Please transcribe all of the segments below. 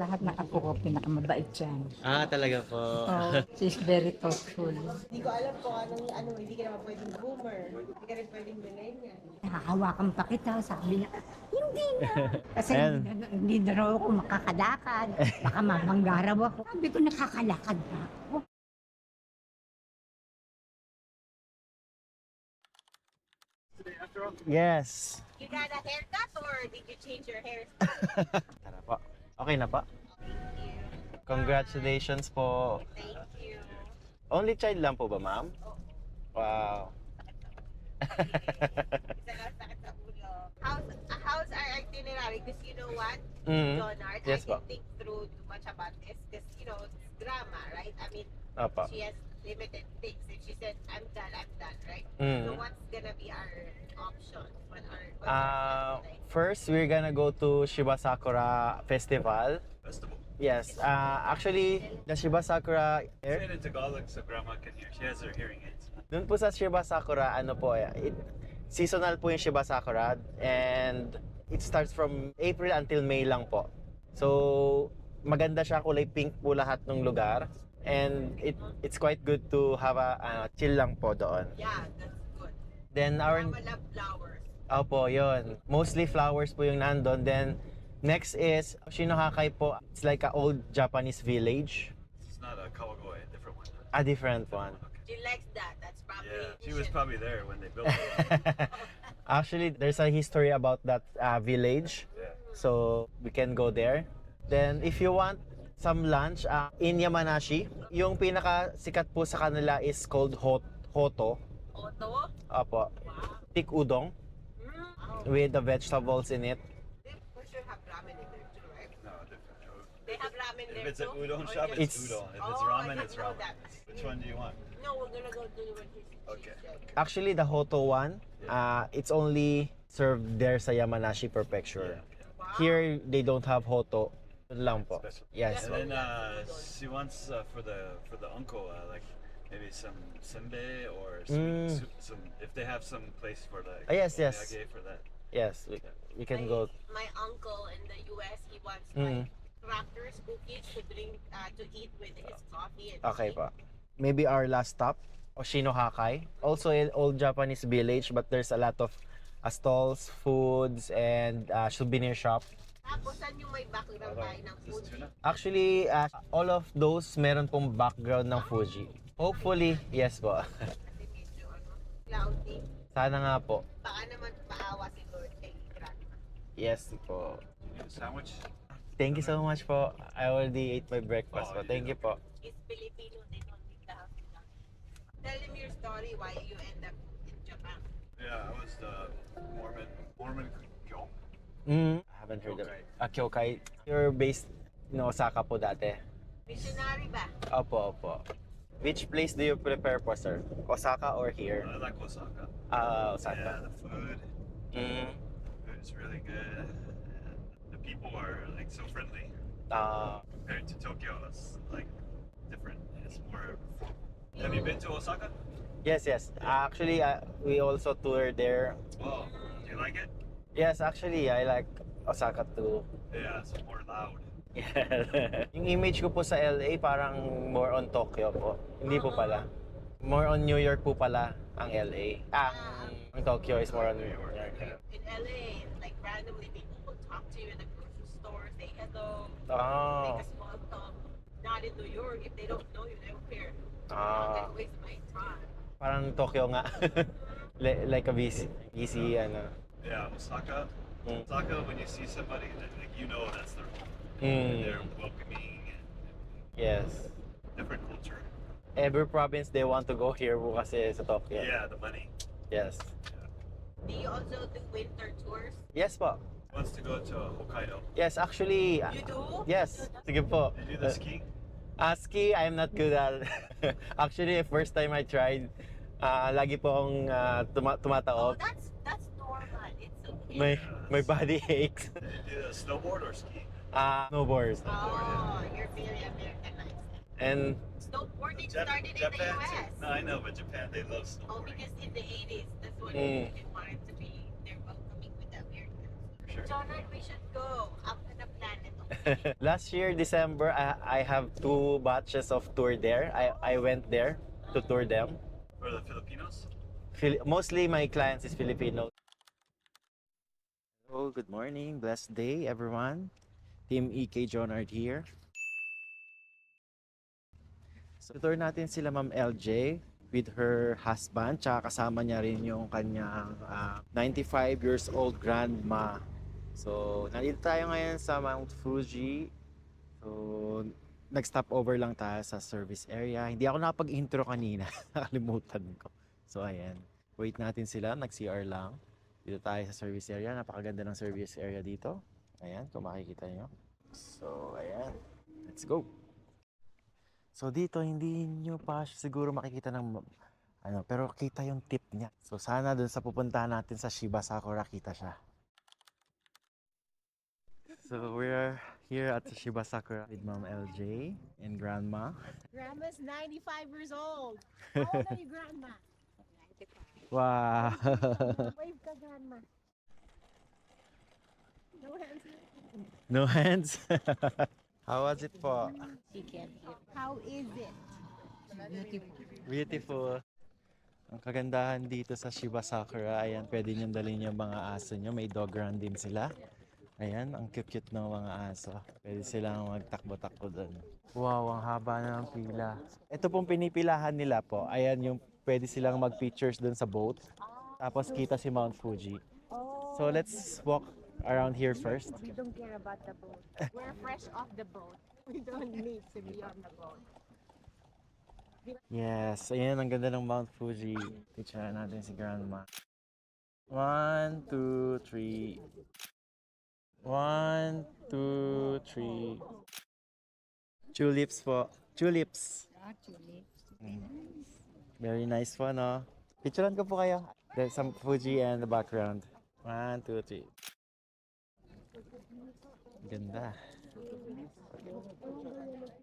Lahat ng apo ko, pinakamabait siya. Talaga po. Oh, she's very thoughtful. Hindi ko alam kung hindi ka naman pwedeng boomer. Hindi ka rin pwedeng millennial. Nakahawakan pa kita, sabi niya, hindi na. Kasi Ayan. hindi na raw ako makakalakad. Baka mamanggaraw ako. Sabi ko, nakakalakad na ako. Yes. You got a haircut or did you change your hair? Tara po. Okay na po. Congratulations po. Thank you. Only child lang po ba, ma'am? Wow. Isa lang sakit sa ulo. How's our itinerary? Because you know what, Jonard, Yes, I po. didn't think through too much about this because, it's drama, right? I mean, Opo. she has limited things. If she said, I'm done, right? Mm. So what's gonna be our options? What's our plan? First, we're gonna go to Shiba Sakura Festival. Festival. Yes. Actually, the Shiba Sakura... Say it in Tagalog so grandma can hear. She has her hearing aids. Doon po sa Shiba Sakura, seasonal po yung Shiba Sakura and it starts from April until May lang po. So, maganda siya, kulay pink po lahat ng lugar and it's quite good to have a chill lang po doon. Yeah, that's good. Then our... Grandma love flowers. Opo, yun. Mostly flowers po yung nandun. Then, next is Shinohakai po. It's like an old Japanese village. It's not a Kawagoe, a different one. A different one. She likes that. That's probably. Yeah, she we was should- probably there when they built it. Actually, there's a history about that village. Yeah. So, we can go there. Then, if you want some lunch, in Yamanashi, yung pinaka sikat po sa kanila is called Hoto. Oto? Opo. Wow. Tik udong Wow. with the vegetables in it. They for sure have ramen in there too, right? No, different. They have ramen If there it's an too? udon Or shop, just- it's It's- udon. If it's Oh, I ramen, didn't it's know ramen. that. Which one do you want? No, we're gonna go do what she Okay. said. Actually, the Hoto one, it's only served there sa Yamanashi Prefecture. Wow. Here, they don't have Hoto. Yun lang po. Special. Yes. And then she wants for the uncle like maybe some senbei or some if they have some place for the Yes, yes. omiyage for that. Yes, we can go. My uncle in the US, he wants Mm. like crackers, cookies to drink, to eat with his coffee and Okay tea. pa. Maybe our last stop, Oshinohakai. Also an old Japanese village, but there's a lot of stalls, foods, and souvenir shop. Tapos, saan yung may background tayo ng Just Fuji? tuna. Actually, all of those meron pong background ng Fuji. Hopefully, yes po. Kasi medyo cloudy. Sana nga po. Baka naman maawa si Lord kay Grandma. Yes po. You get a sandwich. Thank you so much po. I already ate my breakfast po. Thank you po. He's Filipino, they don't need the house. Tell him your story why you end up in Japan. Yeah, I was the Mormon Kyo. I haven't heard of Kyokai. Kyokai. You're based in Osaka po dati. Missionary ba? Opo, opo. Which place do you prefer po, sir? Osaka or here? I like Osaka. Ah, Yeah, Osaka. the food. Mm. Food is really good. And the people are like so friendly compared to Tokyo. It's like different. It's more. Have you been to Osaka? Yes, yes. Actually, we also toured there. Oh, do you like it? Yes, actually, I like Osaka too. Yeah, it's more loud. Yeah. Yung image ko po sa LA parang more on Tokyo po. Hindi po pala. More on New York po pala ang LA. Ang Tokyo is more on New York. In LA, like randomly people will talk to you in the grocery store, say hello, Oh. make a small talk. Not in New York, if they don't know you, they don't care. Ah. I'm not gonna waste my time. Parang Tokyo nga. Like a busy ano. Yeah, Osaka. Mm. Osaka, when you see somebody, like you know that's their home. Mm. They're welcoming and Yes. different culture. Every province they want to go here po kasi sa Tokyo. Yeah, the money. Yes. Do you also do winter tours? Yes po. Wants to go to Hokkaido. Yes, actually. You do? Yes. Sige po. Did you do the ski? Ski, I'm not good at. Actually, first time I tried, lagi po akong Oh, tumataob. that's normal. It's okay. My body aches. Did you do the snowboard or ski? Snowboards. Oh, you're very Americanized. And Snowboarding Jap- started in the Japan too. US. No, I know, but Japan they love Oh, snowboarding. because in the 80s, that's what Mm. they wanted to be. They're welcoming with the Americans. Sure. Jonard, we should go. Ang na plan nito. Last year, December, I have 2 batches of tour there. I went there to tour them. For the Filipinos? Mostly my clients is Filipino. Oh, good morning. Blessed day, everyone. Team EK Jonard here. So, tour natin sila Ma'am LJ with her husband. Tsaka kasama niya rin yung kanyang 95 years old grandma. So, nandito tayo ngayon sa Mount Fuji. So, nag-stop over lang tayo sa service area. Hindi ako nakapag-intro kanina. Nakalimutan ko. So, ayan. Wait natin sila. Nag-CR lang. Dito tayo sa service area. Napakaganda ng service area dito. Ayan, kung makikita nyo. So, ayan. Let's go. So, dito hindi nyo pa siguro makikita ng pero kita yung tip niya. So, sana dun sa pupuntahan natin sa Shiba Sakura, kita siya. So, we're here at Shiba Sakura with Ma'am LJ and Grandma. Grandma's 95 years old. How old are you, Grandma? 95. Wow! Wave ka, Grandma. No hands. No hands? How was it po? Chicken. How is it? Beautiful. Beautiful. Ang kagandahan dito sa Shiba Sakura, ayan, pwede nyo dalhin yung mga aso nyo. May dog run din sila. Ayan, ang cute-cute ng mga aso. Pwede silang magtakbo-takbo doon. Wow, ang haba na ng pila. Ito pong pinipilahan nila po. Ayan, yung pwede silang mag-pictures doon sa boat. Tapos kita si Mount Fuji. So let's walk around here first. We don't care about the boat. We're fresh off the boat. We don't need to be on the boat. Yes, ayan, ang ganda ng Mount Fuji. Picture natin si Grandma. 1, 2, 3. 1, 2, 3. Tulips po. Tulips. Actually, Very nice po, no? Picturean ko po kayo. There's some Fuji in the background. 1, 2, 3. Ganda.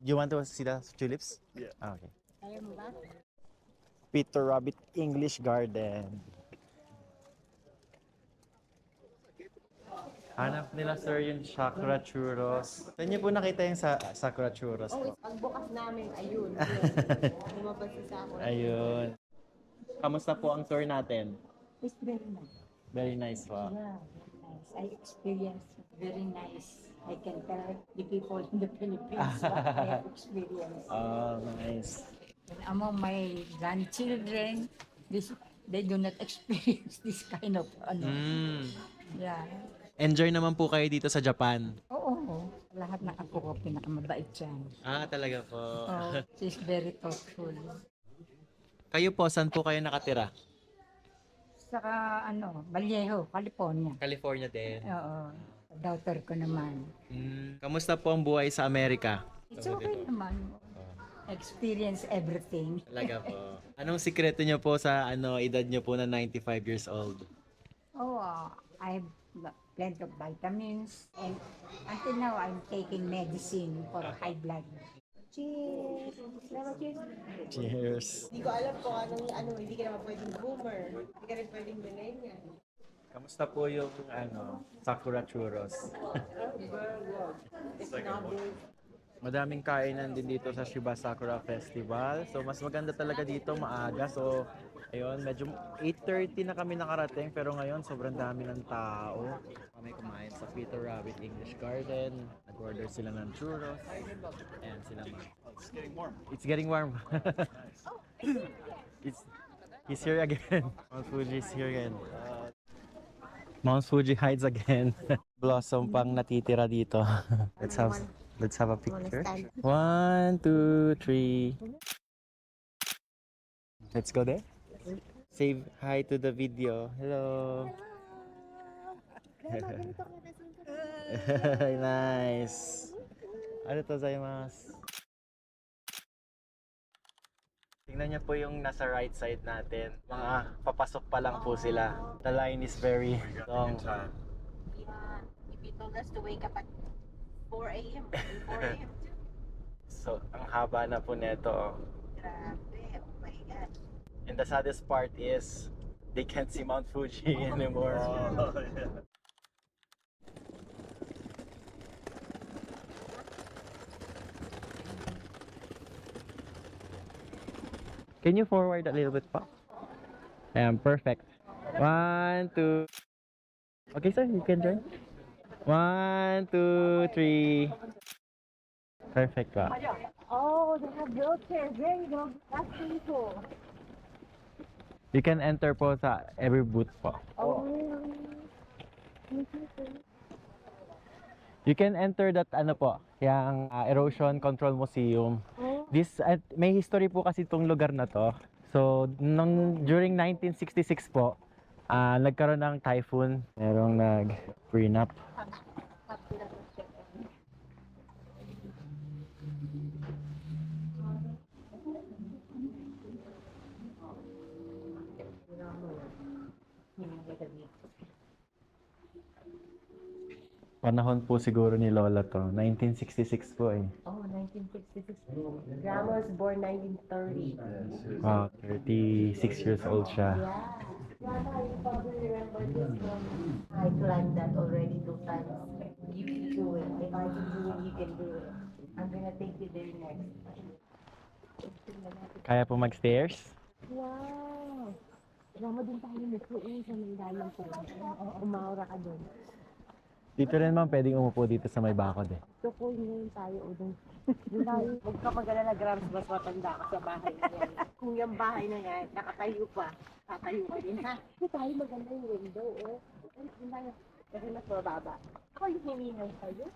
You want to see the tulips? Yeah. Okay. kaya mo ba? Peter Rabbit English Garden. Hanap nila sir yung Sakura Churros. Saan niyo po nakita yung Sakura Churros po? Pagbukas namin, ayun. Lumabas sa amin. Ayun. Kamusta po ang tour natin? It's very nice. Very nice po. Yeah, very nice. I experienced very nice. I can tell the people in the Philippines what I have experienced. Oh, nice. And among my grandchildren, they do not experience this kind of Yeah. Enjoy naman po kayo dito sa Japan. Oo. Lahat ng ako ko pinakamabait dyan. Ah, talaga po. Oh, she's very thoughtful. Kayo po, saan po kayo nakatira? Saka Vallejo, California. California din. Oo. Daughter ko naman. Kamusta po ang buhay sa Amerika? It's okay naman. Experience everything. Talaga po. Anong sikreto niyo po sa edad niyo po na 95 years old? Oh, I've plenty of vitamins and until now I'm taking medicine for high blood. Cheers! Cheers! Cheers. Hindi ko alam kung hindi ka naman pwedeng boomer. Hindi ka rin pwedeng millennial. Kamusta po yung Sakura Churros? It's not big. Madaming kainan din dito sa Shiba Sakura Festival. So mas maganda talaga dito maaga. So ayun, medyo 8:30 na kami nakarating pero ngayon sobrang dami ng tao. Kami kumain sa Peter Rabbit English Garden. Nag-order sila ng churros. Ayan sila. It's getting warm. It's getting warm. He's here again. Mount Fuji is here again. Mount Fuji hides again. Blossom pang natitira dito. Let's have a picture. 1, 2, 3. Let's go there. Say hi to the video. Hello. Nice. Arigatou gozaimasu. Tingnan niyo po yung nasa right side natin. Mga papasok pa lang po sila. The line is very long. Yeah, if you told us to wake up at 4 a.m. 4 a.m. too. So, ang haba na po neto. Grabe, oh my God. And the saddest part is, they can't see Mount Fuji anymore. Oh, yeah. Can you forward a little bit pa? Ayan, perfect. 1, 2. Okay, sir, you can join. 1, 2, 3. Perfect pa. Oh, they have wheelchairs. There you go. That's pretty cool. You can enter po sa every booth po. Oh. You can enter that ano po, yung Erosion Control Museum. This may history po kasi itong lugar na to. So, during 1966 po, nagkaroon ng typhoon. Merong nag-prenup. Panahon po siguro ni Lola to. 1966 po eh. Oh, 1966. Grandma was born 1930. Wow, 36 years old siya. Yeah. Grandma, you probably remember this one. I climbed that already 2 times. You can do it. If I can do it, you can do it. I'm gonna take you there next. Kaya po mag-stairs? Wow! Grandma, din tayo nagpuin sa may dalang po. Umaura ka doon. Dito rin ma'am, pwedeng umupo dito sa may bakod eh. Tukoy ngayon tayo o doon. Huwag ka mag-alala, Grams, mas matanda ka sa bahay na yan. Kung yung bahay na yan, nakatayo pa, tatayo ka din ha. Hindi tayo maganda yung window, oh. Kasi mas mababa. Ako yung hiningal sa'yo.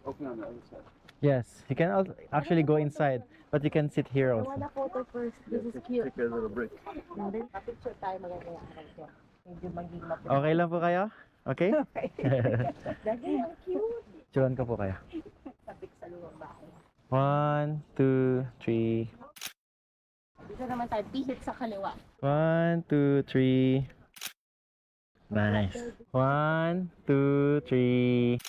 Open on the other side. Yes, you can actually go inside, but you can sit here I also. wanna photo first. This is cute. Take a little break. And then, pa-picture tayo maganda yung araw ko. Medyo maging mapit. Okay lang po kayo? Okay? Dagi, ang cute. Chuan ko po kayo. Tapik sa luwang bahay. 1, 2, 3. Dito naman tayo, pihit sa kaliwa. 1, 2, 3. Nice. 1, 2, 3.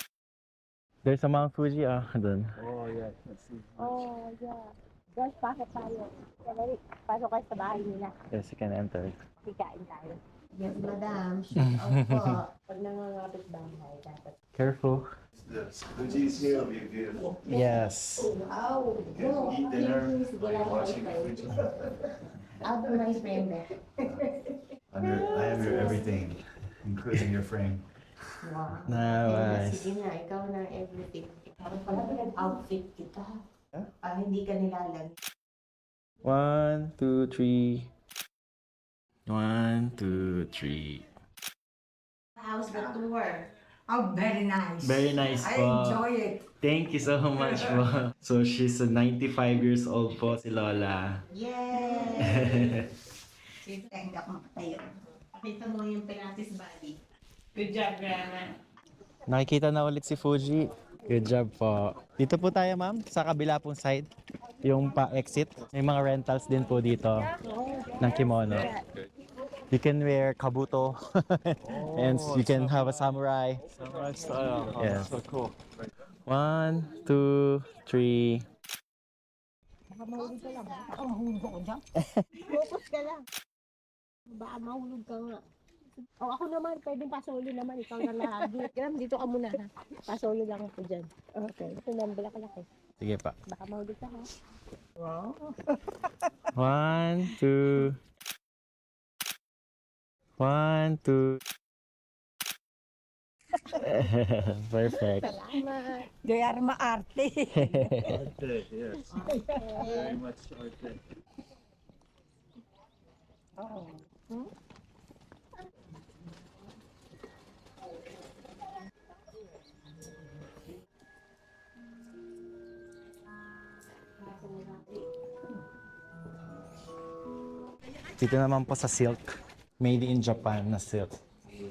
There's a Mount Fuji doon. Oh, yeah. Let's see. Oh, yeah. Guys, pasok tayo. Dali, pasok kayo sa bahay nila. Yes, you can enter. Kikain tayo. Yes, madam. Shoot out po. Pag nangangapit bahay, dapat. Careful. This Fuji's here will be beautiful. Yes. Wow. You guys eat dinner while watching Fuji. I'll do my frame there. I have your everything, including your frame. Wow. Nice. Sige na, ikaw na everything. Ikaw pala pinag-outfit kita. Hindi ka nilalag. 1, 2, 3. 1, 2, 3. How's the tour? Oh, very nice. Very nice I po. enjoy it. Thank you so much po. So she's 95 years old po si Lola. Yay! Sige, hindi ako makatayo. Pakita mo yung Pilates body. Good job, Grandma. Nakikita na ulit si Fuji. Good job po. Dito po tayo ma'am, sa kabila pong side. Yung pa-exit. May mga rentals din po dito ng kimono. You can wear kabuto and you can have a samurai. Samurai style. Oh, Yes. so cool. 1, 2, 3. Baka mahulog ka lang. Baka mahulog ako dyan. Focus ka lang. Baka mahulog ka nga. O ako naman, pwedeng pasolo naman. Ikaw na lagi. Gram, dito ka muna ha. Pasolo lang ako dyan. Okay. Ito na, balak-laki. Sige pa. Baka mahulog ka ha. Wow. 1, 2. 1, 2. Perfect. Salamat. They are maarte. Arte, yes. Very much arte. Oh. Dito naman po sa silk. Made in Japan na silk. I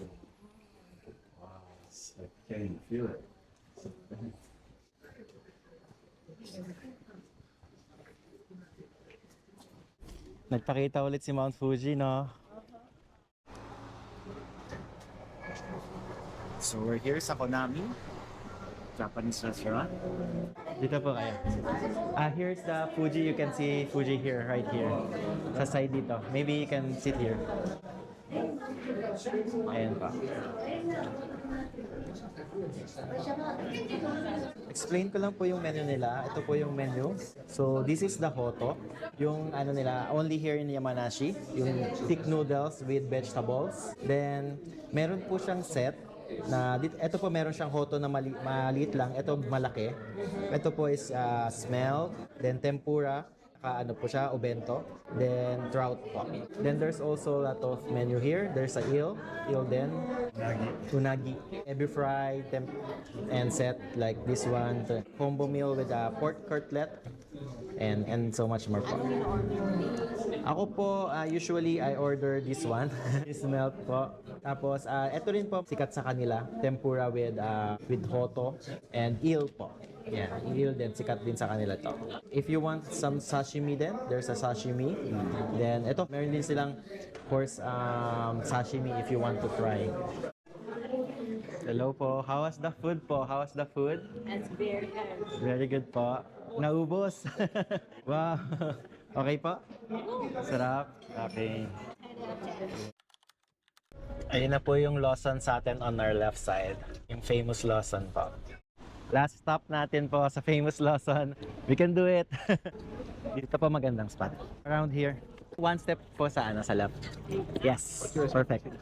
can't even feel it. Nagpakita ulit si Mount Fuji, no? So we're here sa Konami, Japanese restaurant. Dito po kayo. Here's the Fuji. You can see Fuji here, right here. Sa side dito. Maybe you can sit here. Ayan pa. Explain ko lang po yung menu nila. Ito po yung menu. So, this is the Hoto. Yung ano nila, only here in Yamanashi. Yung thick noodles with vegetables. Then, meron po siyang set na ito po meron siyang Hoto na maliit lang. Ito malaki. Ito po is smell, then tempura, ano po siya, obento, then trout po. Then there's also a lot of menu here. There's a eel din, unagi, ebi fry, and set like this one, the combo meal with a pork cutlet, and so much more po. Ako po, usually I order this one, this melt po. Tapos, ito rin po, sikat sa kanila, tempura with Hoto and eel po. Yeah, eel din, sikat din sa kanila to. If you want some sashimi din, there's a sashimi. Then, ito, meron din silang, of course, sashimi if you want to try. Hello po, how was the food po? How was the food? That's very good. Very good po. Naubos. Wow. Okay po? Sarap? Okay. Ayun na po yung Lawson sa atin on our left side. Yung famous Lawson po. Last stop natin po sa famous Lawson. We can do it. Dito po magandang spot. Around here. One step po sa sa left. Yes. Perfect.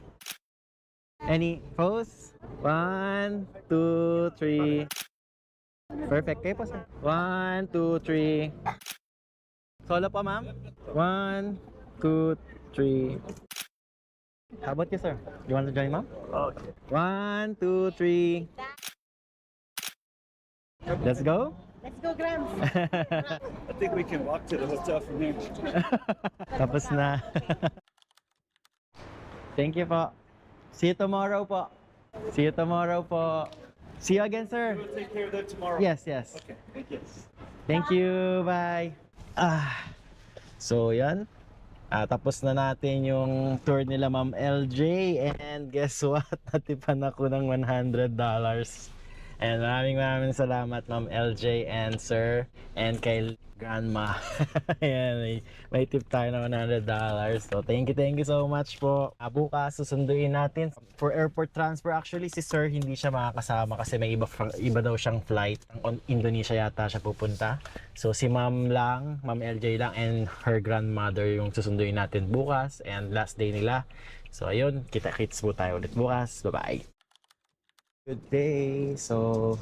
Any pose? 1, 2, 3. Perfect. Kayo po sir. 1, 2, 3. Solo po ma'am. 1, 2, 3. How about you sir? You want to join ma'am? Okay. 1, 2, 3. Let's go. Let's go, Grams. I think we can walk to the hotel from here. Tapos na. Thank you po. See you tomorrow po. See you tomorrow po. See you again, sir. We'll take care of that tomorrow. Yes, yes. Okay, thank you. Thank you. Bye. So yan. Tapos na natin yung tour nila Ma'am LJ and guess what? Natipan ako ng $100. And maraming salamat Ma'am LJ and sir and kay grandma. Ayan, may tip tayo na $100. So thank you so much po. Bukas susunduin natin for airport transfer. Actually si sir hindi siya makakasama kasi may iba daw siyang flight. Ang Indonesia yata siya pupunta. So si Ma'am lang, Ma'am LJ lang and her grandmother yung susunduin natin bukas and last day nila. So ayun, kita-kits po tayo ulit bukas. Bye-bye. Good day. So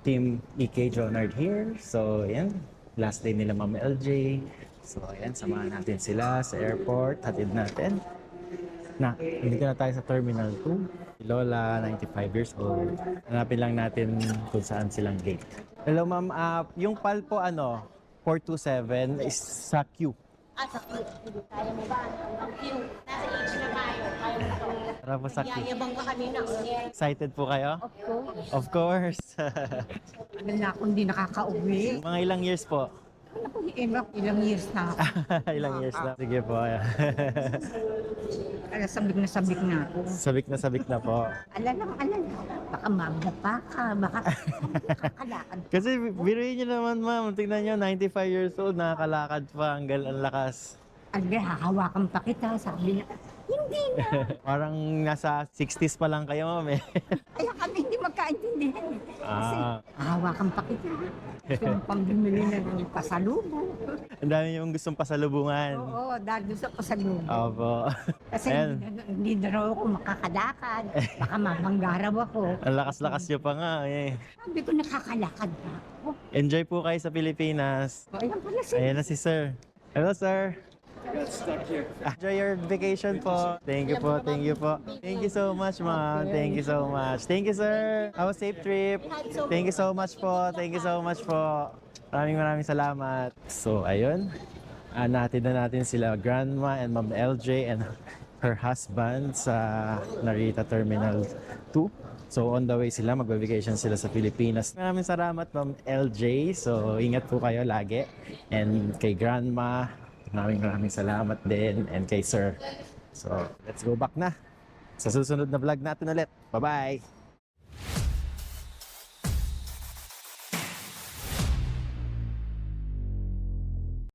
Team EK Jonard here. So ayan, last day nila Ma'am LJ. So ayan, samahan natin sila sa airport. Hatid natin. Hindi na tayo sa Terminal 2. Lola, 95 years old. Hanapin lang natin kung saan silang gate. Hello ma'am, yung PAL po 427 is sa Q. Sa Q. Kaya mo ba? Ang Q. Nasa H na tayo. Kaya mo ba? Tara po sa Q. Yayabang ka kanina. Excited po kayo? Of course. Of course. Ano na ako hindi nakakauwi. Mga ilang years po? Ako, ilang years na ako. Ilang years na. Sige po. Kaya sabik na ako. Sabik na po. Alala. Baka magdapa ka. Baka nakakalakad. Kasi biruin nyo naman ma'am, tingnan nyo, 95 years old, nakakalakad pa, ang lakas. Alga, hahawakan pa kita. Sabi niya, hindi na. Parang nasa 60s pa lang kayo ma'am eh. Kaya kami hindi magkaintindihan. Kasi hahawakan pa kita. Gusto mong pambimili ng pasalubong. Ang dami yung gustong pasalubungan. Oo, dahil doon sa pasalubong. Opo. Kasi Ayan. hindi na raw ako makakalakad. Baka mamanggaraw ako. Ang lakas-lakas nyo pa nga eh. Sabi ko, nakakalakad na ako. Enjoy po kayo sa Pilipinas. O, ayan pala si Ayan na si sir. Hello sir. Got stuck here. Enjoy your vacation po. Thank you po. Thank you po. Thank you so much, ma'am. Thank you so much. Thank you, sir. Have a safe trip. Thank you so much po. Thank you so much po. Maraming salamat. So, ayun. Natin na natin sila Grandma and Ma'am LJ and her husband sa Narita Terminal 2. So, on the way sila. Magba-vacation sila sa Pilipinas. Maraming salamat, Ma'am LJ. So, ingat po kayo lagi. And kay Grandma, maraming salamat din and kay Sir. So, let's go back na sa susunod na vlog natin ulit. Bye-bye!